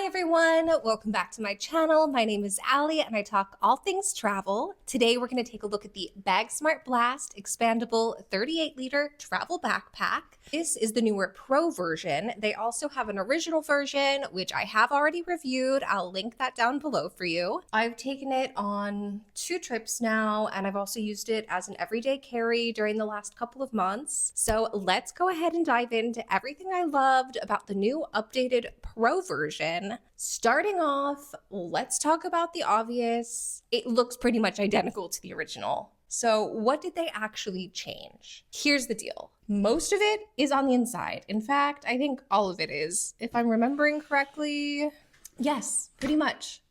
everyone, welcome back to my channel. My name is Allie and I talk all things travel. Today we're going to take a look at the Bagsmart Blast expandable 38-liter travel backpack. This is the newer Pro version. They also have an original version, which I have already reviewed. I'll link that down below for you. I've taken it on 2 trips now, and I've also used it as an everyday carry during the last couple of months. So let's go ahead and dive into everything I loved about the new updated Pro version. Starting off, let's talk about the obvious. It looks pretty much identical to the original. So what did they actually change? Here's the deal. Most of it is on the inside. In fact, I think all of it is, if I'm remembering correctly. Yes, pretty much,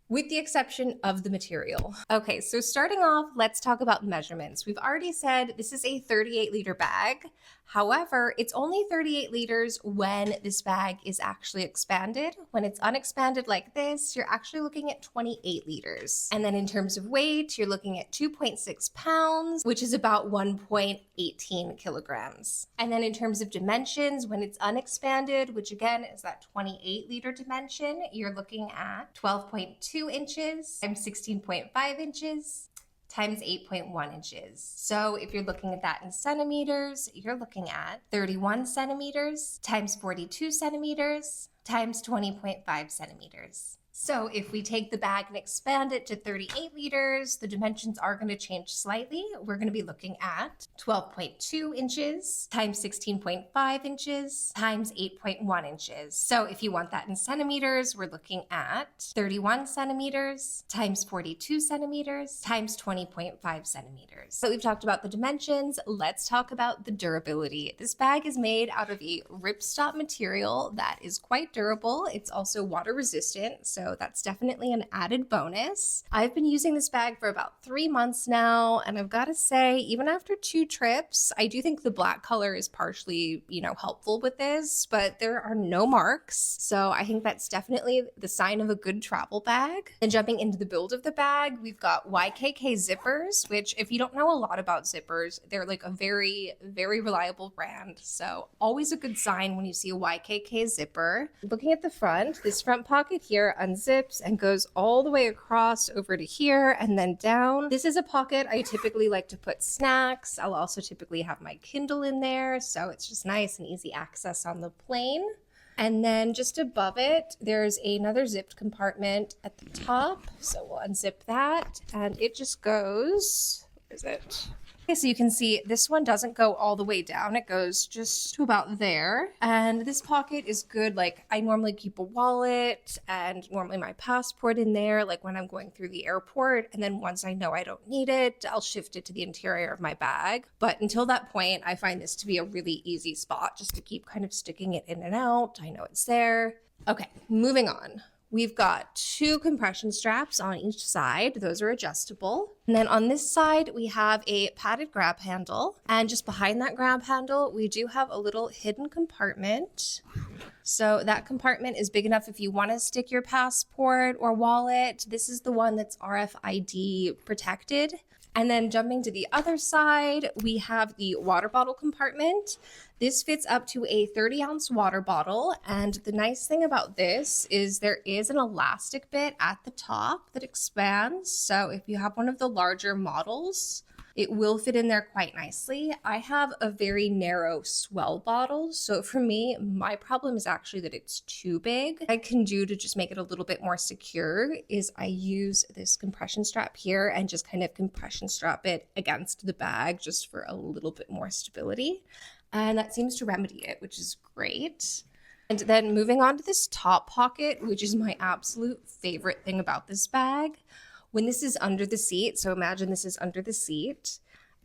with the exception of the material. Okay, so starting off, let's talk about measurements. We've already said this is a 38-liter bag. However, it's only 38 liters when this bag is actually expanded. When it's unexpanded like this, you're actually looking at 28 liters. And then in terms of weight, you're looking at 2.6 pounds, which is about 1.18 kilograms. And then in terms of dimensions, when it's unexpanded, which again is that 28-liter dimension, you're looking at 12.2 inches times 16.5 inches times 8.1 inches. So if you're looking at that in centimeters, you're looking at 31 centimeters times 42 centimeters times 20.5 centimeters. So if we take the bag and expand it to 38 liters, the dimensions are going to change slightly. We're going to be looking at 12.2 inches times 16.5 inches times 8.1 inches. So if you want that in centimeters, we're looking at 31 centimeters times 42 centimeters times 20.5 centimeters. So we've talked about the dimensions. Let's talk about the durability. This bag is made out of a ripstop material that is quite durable. It's also water resistant, so that's definitely an added bonus. I've been using this bag for about 3 months now, and I've got to say, even after 2 trips, I do think the black color is partially, helpful with this, but there are no marks. So I think that's definitely the sign of a good travel bag. And jumping into the build of the bag, we've got YKK zippers, which if you don't know a lot about zippers, they're like a very, very reliable brand. So always a good sign when you see a YKK zipper. Looking at the front, this front pocket here unzips and goes all the way across over to here and then down. This is a pocket I typically like to put snacks. I'll also typically have my Kindle in there, so it's just nice and easy access on the plane. And then just above it, there's another zipped compartment at the top. So we'll unzip that and it just goes, where is it? Okay, so you can see this one doesn't go all the way down. It goes just to about there. And this pocket is good. Like I normally keep a wallet and normally my passport in there, like when I'm going through the airport. And then once I know I don't need it, I'll shift it to the interior of my bag. But until that point, I find this to be a really easy spot just to keep kind of sticking it in and out. I know it's there. Okay, moving on. We've got 2 compression straps on each side. Those are adjustable. And then on this side, we have a padded grab handle. And just behind that grab handle, we do have a little hidden compartment. So that compartment is big enough if you want to stick your passport or wallet. This is the one that's RFID protected. And then jumping to the other side, we have the water bottle compartment. This fits up to a 30-ounce water bottle. And the nice thing about this is there is an elastic bit at the top that expands. So if you have one of the larger models, it will fit in there quite nicely. I have a very narrow swell bottle. So for me, my problem is actually that it's too big. What I can do to just make it a little bit more secure is I use this compression strap here and just kind of compression strap it against the bag just for a little bit more stability. And that seems to remedy it, which is great. And then moving on to this top pocket, which is my absolute favorite thing about this bag. When this is under the seat, so imagine this is under the seat,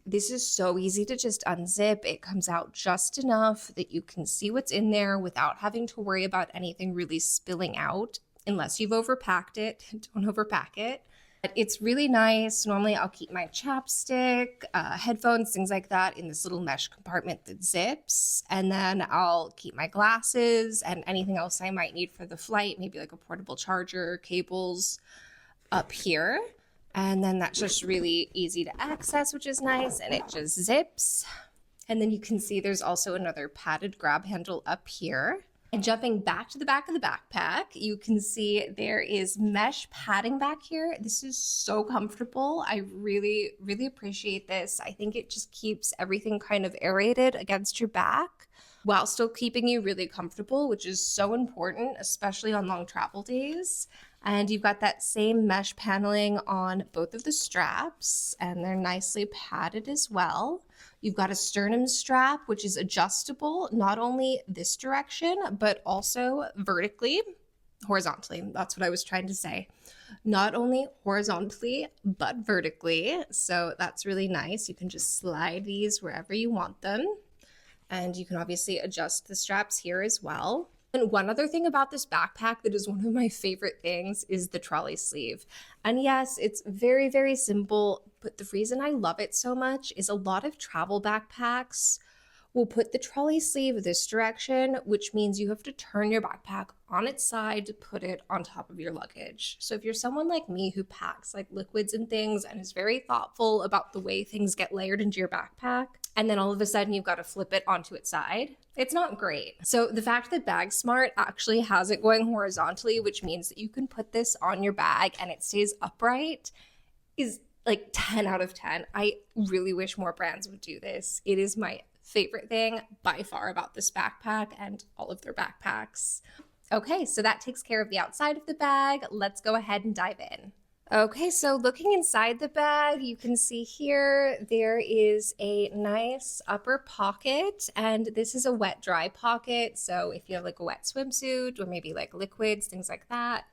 this is so easy to just unzip. It comes out just enough that you can see what's in there without having to worry about anything really spilling out, unless you've overpacked it. Don't overpack it. But it's really nice. Normally I'll keep my chapstick, headphones, things like that in this little mesh compartment that zips. And then I'll keep my glasses and anything else I might need for the flight, maybe like a portable charger, cables, up here. And then that's just really easy to access, which is nice, and it just zips. And then you can see there's also another padded grab handle up here. And jumping back to the back of the backpack, you can see there is mesh padding back here. This is so comfortable. I really, really appreciate this. I think it just keeps everything kind of aerated against your back while still keeping you really comfortable, which is so important, especially on long travel days. And you've got that same mesh paneling on both of the straps, and they're nicely padded as well. You've got a sternum strap, which is adjustable, not only this direction, but also vertically, horizontally. That's what I was trying to say. Not only horizontally, but vertically. So that's really nice. You can just slide these wherever you want them. And you can obviously adjust the straps here as well. And one other thing about this backpack that is one of my favorite things is the trolley sleeve. And yes, it's very, very simple, but the reason I love it so much is a lot of travel backpacks will put the trolley sleeve this direction, which means you have to turn your backpack on its side to put it on top of your luggage. So if you're someone like me who packs like liquids and things and is very thoughtful about the way things get layered into your backpack, and then all of a sudden you've got to flip it onto its side, it's not great. So the fact that Bagsmart actually has it going horizontally, which means that you can put this on your bag and it stays upright, is like 10 out of 10. I really wish more brands would do this. It is my favorite thing by far about this backpack and all of their backpacks. Okay, so that takes care of the outside of the bag. Let's go ahead and dive in. Okay, so looking inside the bag, you can see here there is a nice upper pocket, and this is a wet dry pocket. So if you have like a wet swimsuit or maybe like liquids, things like that,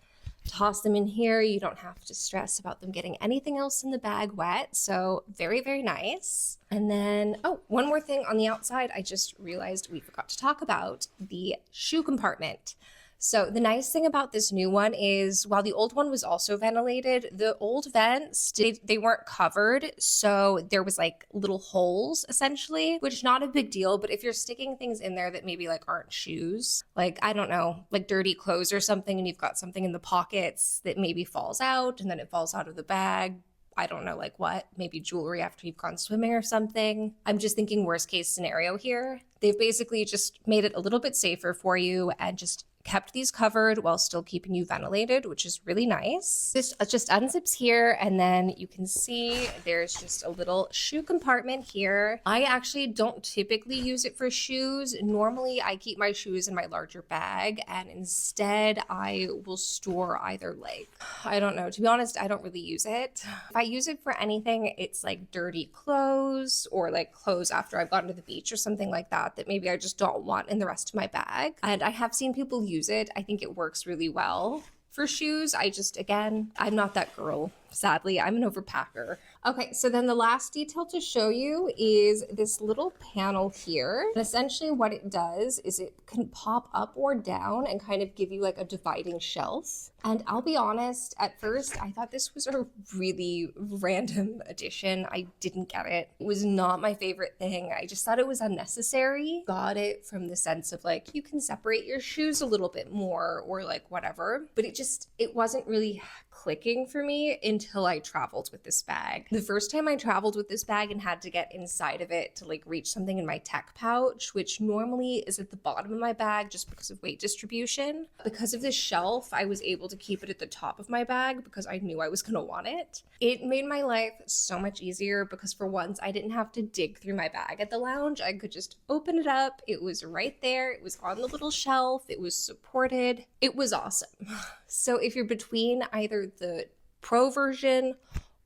toss them in here. You don't have to stress about them getting anything else in the bag wet. So very, very nice. And then, oh, one more thing on the outside, I just realized we forgot to talk about the shoe compartment. So the nice thing about this new one is while the old one was also ventilated, the old vents, they weren't covered. So there was like little holes essentially, which not a big deal. But if you're sticking things in there that maybe like aren't shoes, like, I don't know, like dirty clothes or something, and you've got something in the pockets that maybe falls out and then it falls out of the bag. I don't know, like what, maybe jewelry after you've gone swimming or something. I'm just thinking worst case scenario here. They've basically just made it a little bit safer for you and just kept these covered while still keeping you ventilated, which is really nice. This just unzips here, and then you can see there's just a little shoe compartment here. I actually don't typically use it for shoes. Normally I keep my shoes in my larger bag, and instead I will store either like, I don't know, to be honest, I don't really use it. If I use it for anything, it's like dirty clothes or like clothes after I've gone to the beach or something like that, that maybe I just don't want in the rest of my bag. And I have seen people use it. I think it works really well. For shoes, again, I'm not that girl. Sadly, I'm an overpacker. Okay, so then the last detail to show you is this little panel here. And essentially what it does is it can pop up or down and kind of give you like a dividing shelf. And I'll be honest, at first I thought this was a really random addition. I didn't get it. It was not my favorite thing. I just thought it was unnecessary. Got it from the sense of like, you can separate your shoes a little bit more or like whatever, but it wasn't really clicking for me until I traveled with this bag. The first time I traveled with this bag and had to get inside of it to like reach something in my tech pouch, which normally is at the bottom of my bag just because of weight distribution. Because of this shelf, I was able to keep it at the top of my bag because I knew I was gonna want it. It made my life so much easier because for once I didn't have to dig through my bag at the lounge. I could just open it up. It was right there. It was on the little shelf. It was supported. It was awesome. So if you're between either the Pro version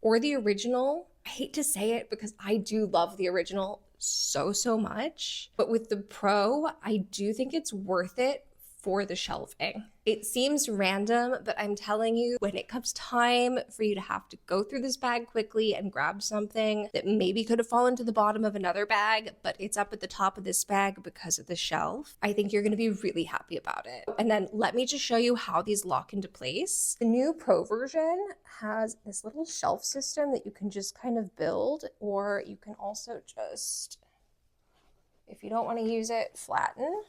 or the original, I hate to say it because I do love the original so much, but with the Pro, I do think it's worth it for the shelving. It seems random, but I'm telling you, when it comes time for you to have to go through this bag quickly and grab something that maybe could have fallen to the bottom of another bag, but it's up at the top of this bag because of the shelf, I think you're gonna be really happy about it. And then let me just show you how these lock into place. The new Pro version has this little shelf system that you can just kind of build, or you can also just, if you don't wanna use it, flatten.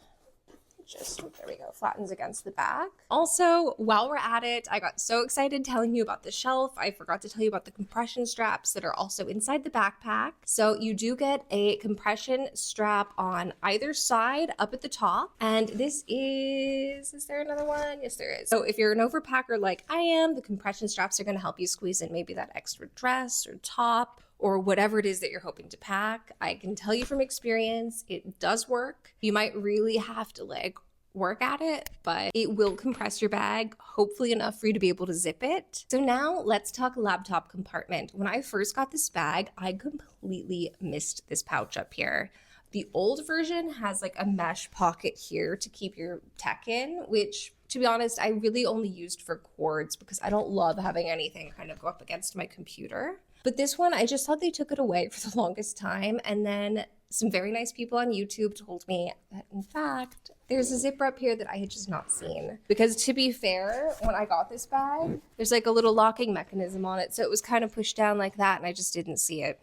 just, there we go, flattens against the back. Also, while we're at it, I got so excited telling you about the shelf. I forgot to tell you about the compression straps that are also inside the backpack. So you do get a compression strap on either side up at the top. And this is there another one? Yes, there is. So if you're an overpacker like I am, the compression straps are going to help you squeeze in maybe that extra dress or top or whatever it is that you're hoping to pack. I can tell you from experience, it does work. You might really have to like work at it, but it will compress your bag, hopefully enough for you to be able to zip it. So now let's talk laptop compartment. When I first got this bag, I completely missed this pouch up here. The old version has like a mesh pocket here to keep your tech in, which to be honest, I really only used for cords because I don't love having anything kind of go up against my computer. But this one, I just thought they took it away for the longest time. And then some very nice people on YouTube told me that, in fact, there's a zipper up here that I had just not seen. Because to be fair, when I got this bag, there's like a little locking mechanism on it. So it was kind of pushed down like that, and I just didn't see it.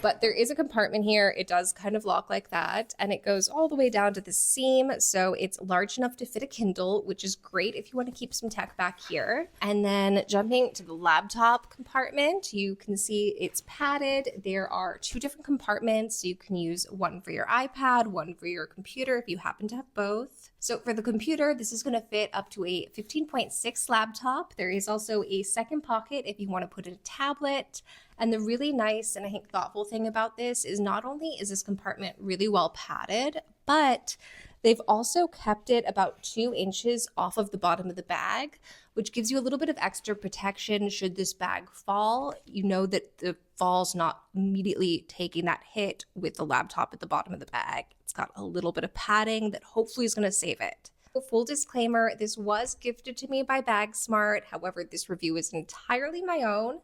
But there is a compartment here. It does kind of lock like that, and it goes all the way down to the seam. So it's large enough to fit a Kindle, which is great if you want to keep some tech back here. And then jumping to the laptop compartment, you can see it's padded. There are 2 different compartments. You can use one for your iPad, one for your computer if you happen to have both. So for the computer, this is going to fit up to a 15.6 laptop. There is also a second pocket if you want to put in a tablet. And the really nice and I think thoughtful thing about this is not only is this compartment really well padded, but they've also kept it about 2 inches off of the bottom of the bag, which gives you a little bit of extra protection should this bag fall. You know that the fall's not immediately taking that hit with the laptop at the bottom of the bag. It's got a little bit of padding that hopefully is going to save it. Full disclaimer, this was gifted to me by Bagsmart. However, this review is entirely my own.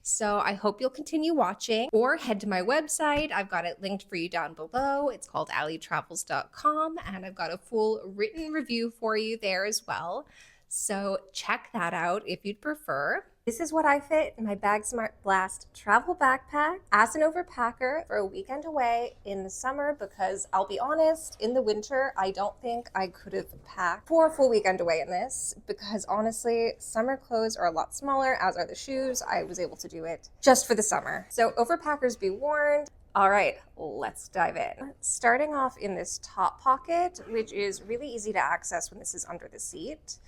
So I hope you'll continue watching or head to my website. I've got it linked for you down below. It's called allitravels.com, and I've got a full written review for you there as well. So check that out if you'd prefer. This is what I fit in my Bagsmart Blast travel backpack as an overpacker for a weekend away in the summer, because I'll be honest, in the winter, I don't think I could have packed for a full weekend away in this, because honestly, summer clothes are a lot smaller, as are the shoes. I was able to do it just for the summer. So overpackers be warned. All right, let's dive in. Starting off in this top pocket, which is really easy to access when this is under the seat.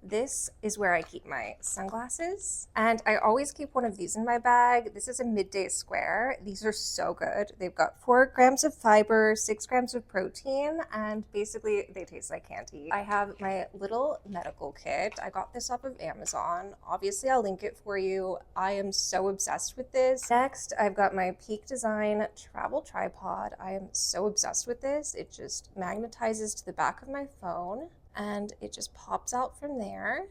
This is where I keep my sunglasses, and I always keep one of these in my bag. This is a midday square. These are so good. They've got 4 grams of fiber, 6 grams of protein, and basically they taste like candy. I have my little medical kit. I got this off of Amazon. Obviously, I'll link it for you. I am so obsessed with this. Next, I've got my Peak Design travel tripod. I am so obsessed with this. It just magnetizes to the back of my phone, and it just pops out from there,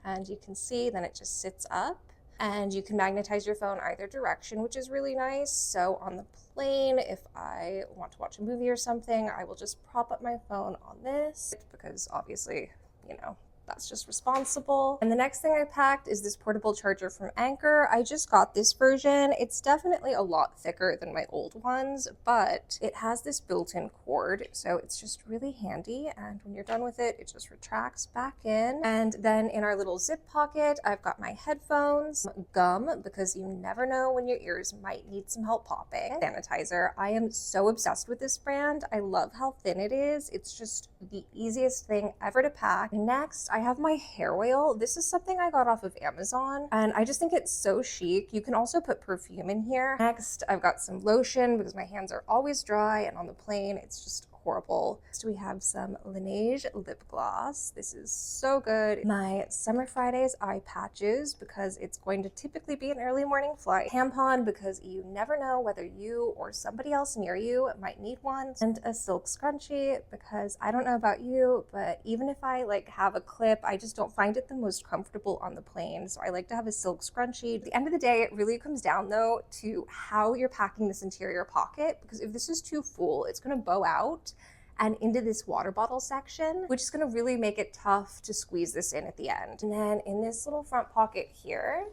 and you can see then it just sits up, and you can magnetize your phone either direction, which is really nice. So on the plane, if I want to watch a movie or something, I will just prop up my phone on this, because obviously, you know, that's just responsible. And the next thing I packed is this portable charger from Anchor. I just got this version. It's definitely a lot thicker than my old ones, but it has this built-in cord, so it's just really handy. And when you're done with it, it just retracts back in. And then in our little zip pocket, I've got my headphones, gum, because you never know when your ears might need some help popping, sanitizer. I am so obsessed with this brand. I love how thin it is. It's just the easiest thing ever to pack. Next, I have my hair oil. This is something I got off of Amazon, and I just think it's so chic. You can also put perfume in here. Next, I've got some lotion because my hands are always dry, and on the plane, it's just horrible. Next, we have some Laneige lip gloss. This is so good. My Summer Fridays eye patches, because it's going to typically be an early morning flight. Tampon, because you never know whether you or somebody else near you might need one. And a silk scrunchie, because I don't know about you, but even if I like have a clip, I just don't find it the most comfortable on the plane. So I like to have a silk scrunchie. At the end of the day, it really comes down though to how you're packing this interior pocket, because if this is too full, it's going to bow out and into this water bottle section, which is gonna really make it tough to squeeze this in at the end. And then in this little front pocket here,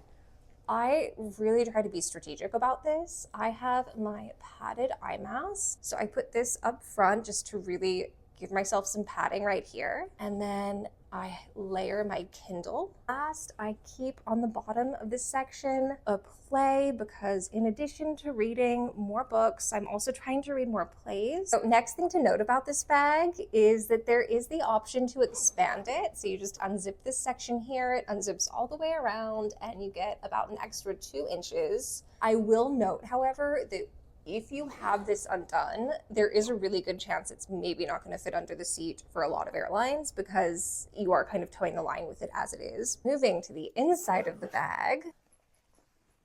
I really try to be strategic about this. I have my padded eye mask. So I put this up front just to really give myself some padding right here, and then I layer my Kindle. Last, I keep on the bottom of this section a play because in addition to reading more books, I'm also trying to read more plays. So next thing to note about this bag is that there is the option to expand it. So you just unzip this section here, it unzips all the way around, and you get about an extra 2 inches. I will note, however, that if you have this undone, there is a really good chance it's maybe not going to fit under the seat for a lot of airlines because you are kind of towing the line with it as it is. Moving to the inside of the bag.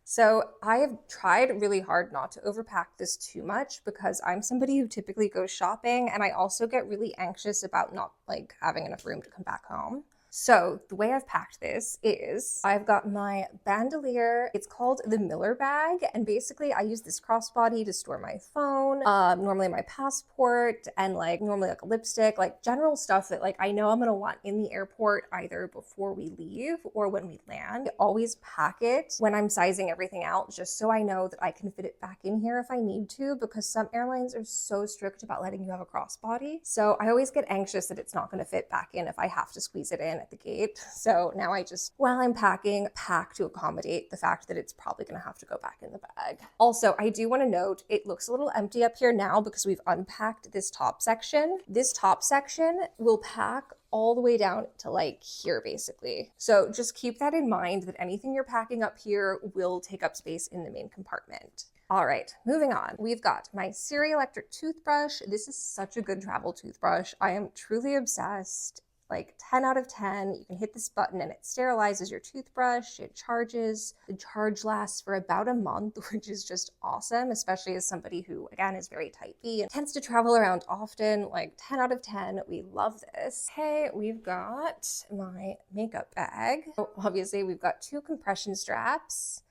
So I have tried really hard not to overpack this too much because I'm somebody who typically goes shopping, and I also get really anxious about not like having enough room to come back home. So the way I've packed this is I've got my bandolier. It's called the Miller bag. And basically I use this crossbody to store my phone, normally my passport, and like normally like a lipstick, like general stuff that like I know I'm gonna want in the airport either before we leave or when we land. I always pack it when I'm sizing everything out just so I know that I can fit it back in here if I need to, because some airlines are so strict about letting you have a crossbody. So I always get anxious that it's not gonna fit back in if I have to squeeze it in at the gate. So now I just, while I'm packing, pack to accommodate the fact that it's probably going to have to go back in the bag. Also, I do want to note it looks a little empty up here now because we've unpacked this top section. This top section will pack all the way down to like here basically. So just keep that in mind that anything you're packing up here will take up space in the main compartment. All right, moving on. We've got my Siri electric toothbrush. This is such a good travel toothbrush. I am truly obsessed. Like 10 out of 10, you can hit this button and it sterilizes your toothbrush, it charges. The charge lasts for about a month, which is just awesome, especially as somebody who, again, is very type B and tends to travel around often. Like 10 out of 10, we love this. Okay, we've got my makeup bag. So obviously, we've got 2 compression straps.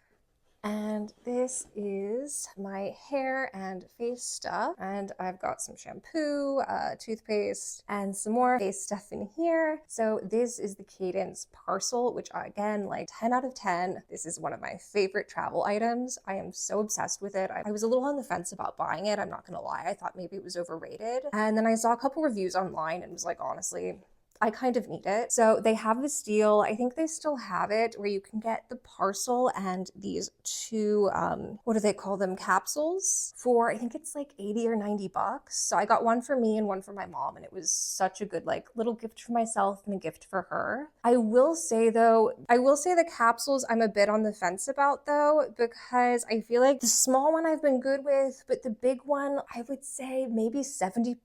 And this is my hair and face stuff. And I've got some shampoo, toothpaste, and some more face stuff in here. So this is the Cadence parcel, which again, like 10 out of 10. This is one of my favorite travel items. I am so obsessed with it. I was a little on the fence about buying it. I'm not gonna lie. I thought maybe it was overrated. And then I saw a couple reviews online and was like, honestly, I kind of need it. So they have this deal, I think they still have it, where you can get the parcel and these 2, what do they call them, capsules for, I think it's like 80 or 90 bucks. So I got one for me and one for my mom, and it was such a good like little gift for myself and a gift for her. I will say the capsules I'm a bit on the fence about though, because I feel like the small one I've been good with, but the big one, I would say maybe 70%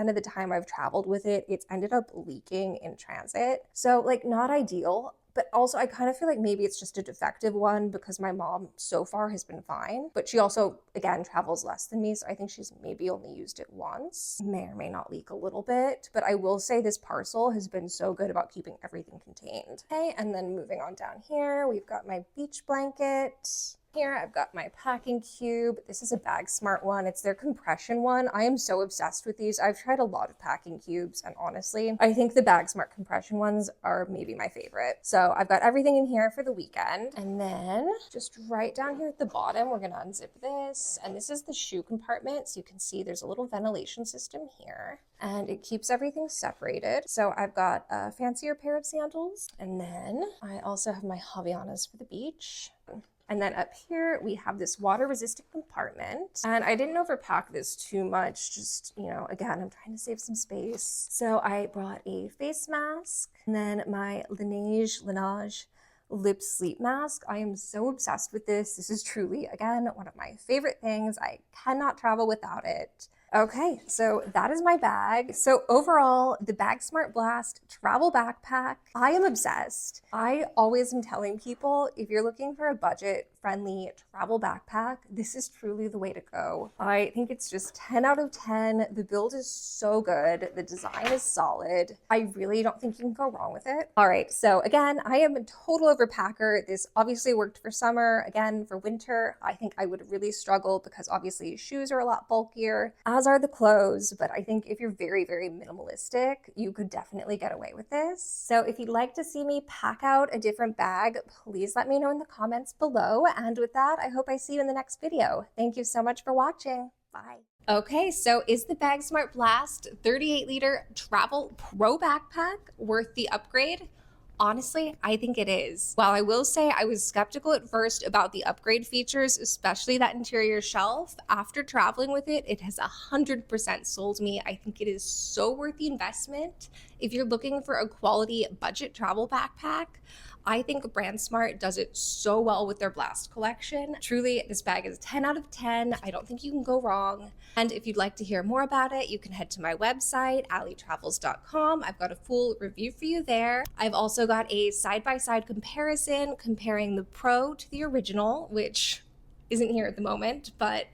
of the time I've traveled with it, it's ended up leaking in transit. So like not ideal, but also I kind of feel like maybe it's just a defective one because my mom so far has been fine, but she also, again, travels less than me. So I think she's maybe only used it once. May or may not leak a little bit, but I will say this parcel has been so good about keeping everything contained. Okay, and then moving on down here, we've got my beach blanket. Here I've got my packing cube. This is a Bagsmart one. It's their compression one. I am so obsessed with these. I've tried a lot of packing cubes, and honestly, I think the Bagsmart compression ones are maybe my favorite. So I've got everything in here for the weekend. And then just right down here at the bottom, we're gonna unzip this. And this is the shoe compartment. So you can see there's a little ventilation system here, and it keeps everything separated. So I've got a fancier pair of sandals. And then I also have my Havaianas for the beach. And then up here, we have this water-resistant compartment. And I didn't overpack this too much, just, you know, again, I'm trying to save some space. So I brought a face mask, and then my Laneige lip sleep mask. I am so obsessed with this. This is truly, again, one of my favorite things. I cannot travel without it. Okay, so that is my bag. So overall, the Bagsmart Blast travel backpack, I am obsessed. I always am telling people, if you're looking for a budget-friendly travel backpack, this is truly the way to go. I think it's just 10 out of 10. The build is so good. The design is solid. I really don't think you can go wrong with it. All right, so again, I am a total overpacker. This obviously worked for summer. Again, for winter, I think I would really struggle because obviously shoes are a lot bulkier, as are the clothes. But I think if you're very, very minimalistic, you could definitely get away with this. So if you'd like to see me pack out a different bag, please let me know in the comments below. And with that, I hope I see you in the next video. Thank you so much for watching. Bye. Okay, so is the Bagsmart Blast 38-liter travel pro backpack worth the upgrade? Honestly, I think it is. While I will say I was skeptical at first about the upgrade features, especially that interior shelf, after traveling with it, it has 100% sold me. I think it is so worth the investment. If you're looking for a quality budget travel backpack, I think BrandSmart does it so well with their Blast collection. Truly, this bag is 10 out of 10. I don't think you can go wrong. And if you'd like to hear more about it, you can head to my website, allitravels.com. I've got a full review for you there. I've also got a side-by-side comparison comparing the Pro to the original, which isn't here at the moment, but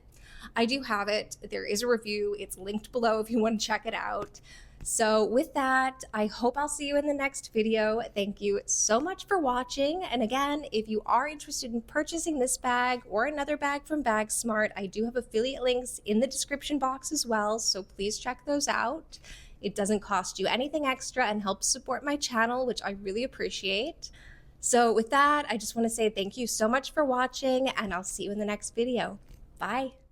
I do have it. There is a review. It's linked below if you want to check it out. So with that, I hope I'll see you in the next video. Thank you so much for watching. And again, if you are interested in purchasing this bag or another bag from Bagsmart, I do have affiliate links in the description box as well, so please check those out. It doesn't cost you anything extra and helps support my channel, which I really appreciate. So with that, I just want to say thank you so much for watching, and I'll see you in the next video. Bye.